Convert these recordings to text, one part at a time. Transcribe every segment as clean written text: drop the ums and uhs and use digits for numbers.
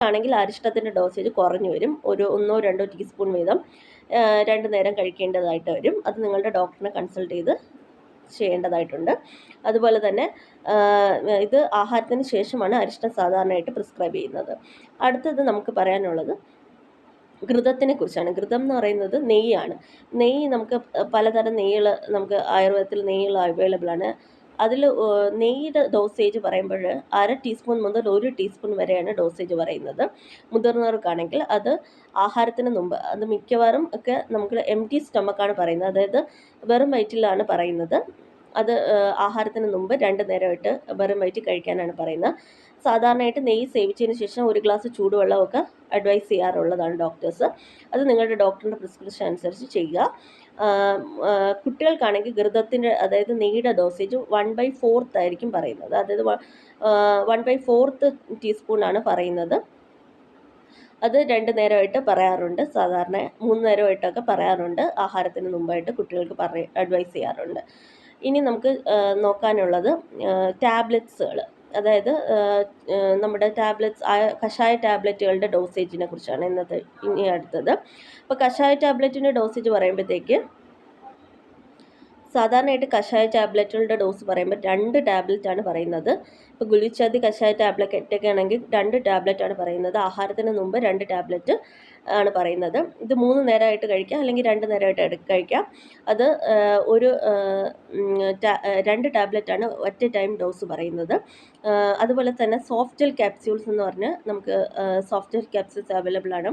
കുട്ടികൾക്കാണെങ്കിൽ അരിഷ്ടത്തിൻ്റെ ഡോസേജ് കുറഞ്ഞു വരും. ഒരു 1-2 ടീസ്പൂൺ വീതം 2 നേരം കഴിക്കേണ്ടതായിട്ട് വരും. അത് നിങ്ങളുടെ ഡോക്ടറിനെ കൺസൾട്ട് ചെയ്ത് ചെയ്യേണ്ടതായിട്ടുണ്ട്. അതുപോലെ തന്നെ ഇത് ആഹാരത്തിന് ശേഷമാണ് അരിഷ്ടം സാധാരണയായിട്ട് പ്രിസ്ക്രൈബ് ചെയ്യുന്നത്. അടുത്തത് നമുക്ക് പറയാനുള്ളത് ഘൃതത്തിനെ കുറിച്ചാണ്. ഘൃതം എന്ന് പറയുന്നത് നെയ്യാണ്. നെയ്യ് നമുക്ക് പലതരം നെയ്യുകൾ നമുക്ക് ആയുർവേദത്തിൽ നെയ്യുകൾ അവൈലബിൾ ആണ്. അതിൽ നെയ്യുടെ ഡോസേജ് പറയുമ്പോൾ 1/2 ടീസ്പൂൺ മുതൽ 1 ടീസ്പൂൺ വരെയാണ് ഡോസേജ് പറയുന്നത്. മുതിർന്നവർക്കാണെങ്കിൽ അത് ആഹാരത്തിന് മുമ്പ്, അത് മിക്കവാറും ഒക്കെ നമുക്ക് എംപ്റ്റി സ്റ്റൊമക്കാണ് പറയുന്നത്, അതായത് വെറും വയറ്റിലാണ് പറയുന്നത്. അത് ആഹാരത്തിന് മുമ്പ് 2 നേരമായിട്ട് വെറും വയറ്റിൽ കഴിക്കാനാണ് പറയുന്നത്. സാധാരണയായിട്ട് നെയ്യ് സേവിച്ചതിന് ശേഷം 1 ഗ്ലാസ് ചൂടുവെള്ളമൊക്കെ അഡ്വൈസ് ചെയ്യാറുള്ളതാണ് ഡോക്ടേഴ്സ്. അത് നിങ്ങളുടെ ഡോക്ടറിൻ്റെ പ്രിസ്ക്രിപ്ഷൻ അനുസരിച്ച് ചെയ്യുക. കുട്ടികൾക്കാണെങ്കിൽ ഘൃതത്തിൻ്റെ, അതായത് നെയ്യുടെ ഡോസേജ് 1/4 ആയിരിക്കും പറയുന്നത്. അതായത് 1/4 ടീസ്പൂണാണ് പറയുന്നത്. അത് 2 നേരമായിട്ട് പറയാറുണ്ട്. സാധാരണ 3 നേരമായിട്ടൊക്കെ പറയാറുണ്ട്. ആഹാരത്തിന് മുമ്പായിട്ട് കുട്ടികൾക്ക് അഡ്വൈസ് ചെയ്യാറുണ്ട്. ഇനി നമുക്ക് നോക്കാനുള്ളത് ടാബ്ലറ്റ്സുകൾ, അതായത് നമ്മുടെ കഷായ ടാബ്ലറ്റുകളുടെ ഡോസേജിനെ കുറിച്ചാണ് ഇനി അടുത്തത്. അപ്പോൾ കഷായ ടാബ്ലറ്റിൻ്റെ ഡോസേജ് പറയുമ്പോഴത്തേക്ക് സാധാരണയായിട്ട് കഷായ ടാബ്ലറ്റുകളുടെ ഡോസ് പറയുമ്പോൾ 2 ടാബ്ലറ്റാണ് പറയുന്നത്. ഇപ്പോൾ ഗുളിച്ചതി കഷായ ടാബ്ലറ്റൊക്കെ ആണെങ്കിൽ 2 ടാബ്ലറ്റാണ് പറയുന്നത്. ആഹാരത്തിന് മുമ്പ് 2 ടാബ്ലറ്റ് ആണ് പറയുന്നത്. ഇത് 3 നേരമായിട്ട് കഴിക്കാം, അല്ലെങ്കിൽ 2 നേരമായിട്ട് കഴിക്കാം. അത് 2 ടാബ്ലറ്റാണ് ഒറ്റ ടൈം ഡോസ് പറയുന്നത്. അതുപോലെ തന്നെ സോഫ്റ്റ് ജെൽ ക്യാപ്സ്യൂൾസ് എന്ന് പറഞ്ഞ് നമുക്ക് സോഫ്റ്റ് ജെൽ ക്യാപ്സ്യൂൾസ് അവൈലബിൾ ആണ്.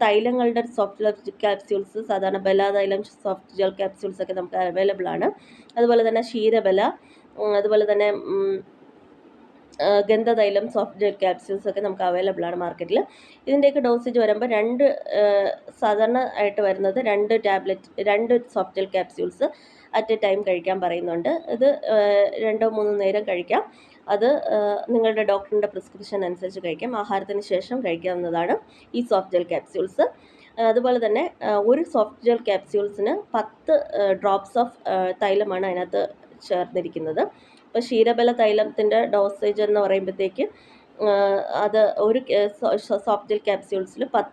തൈലങ്ങളുടെ സോഫ്റ്റ് ജെൽ ക്യാപ്സ്യൂൾസ്, സാധാരണ ബലാതൈലം സോഫ്റ്റ് ജെൽ ക്യാപ്സ്യൂൾസ് ഒക്കെ നമുക്ക് അവൈലബിൾ ആണ്. അതുപോലെ തന്നെ ക്ഷീരബല, അതുപോലെ തന്നെ ഗന്ധതൈലം സോഫ്റ്റ് ജെൽ ക്യാപ്സ്യൂൾസ് ഒക്കെ നമുക്ക് അവൈലബിൾ ആണ് മാർക്കറ്റിൽ. ഇതിൻ്റെയൊക്കെ ഡോസേജ് വരുമ്പോൾ സാധാരണ ആയിട്ട് വരുന്നത് 2 soft gel capsules at A time കഴിക്കാൻ പറയുന്നുണ്ട്. ഇത് 2-3 നേരം കഴിക്കാം. അത് നിങ്ങളുടെ ഡോക്ടറിൻ്റെ പ്രിസ്ക്രിപ്ഷൻ അനുസരിച്ച് കഴിക്കാം. ആഹാരത്തിന് ശേഷം കഴിക്കാവുന്നതാണ് ഈ സോഫ്റ്റ് ജെൽ ക്യാപ്സ്യൂൾസ്. അതുപോലെ തന്നെ ഒരു സോഫ്റ്റ് ജെൽ ക്യാപ്സ്യൂൾസിന് 10 ഡ്രോപ്സ് ഓഫ് തൈലമാണ് അതിനകത്ത് ചേർന്നിരിക്കുന്നത്. ഇപ്പോൾ ക്ഷീരബല തൈലത്തിൻ്റെ ഡോസേജ് എന്ന് പറയുമ്പോഴത്തേക്ക് അത് ഒരു സോഫ്റ്റ് ജെൽ ക്യാപ്സ്യൂൾസിൽ 10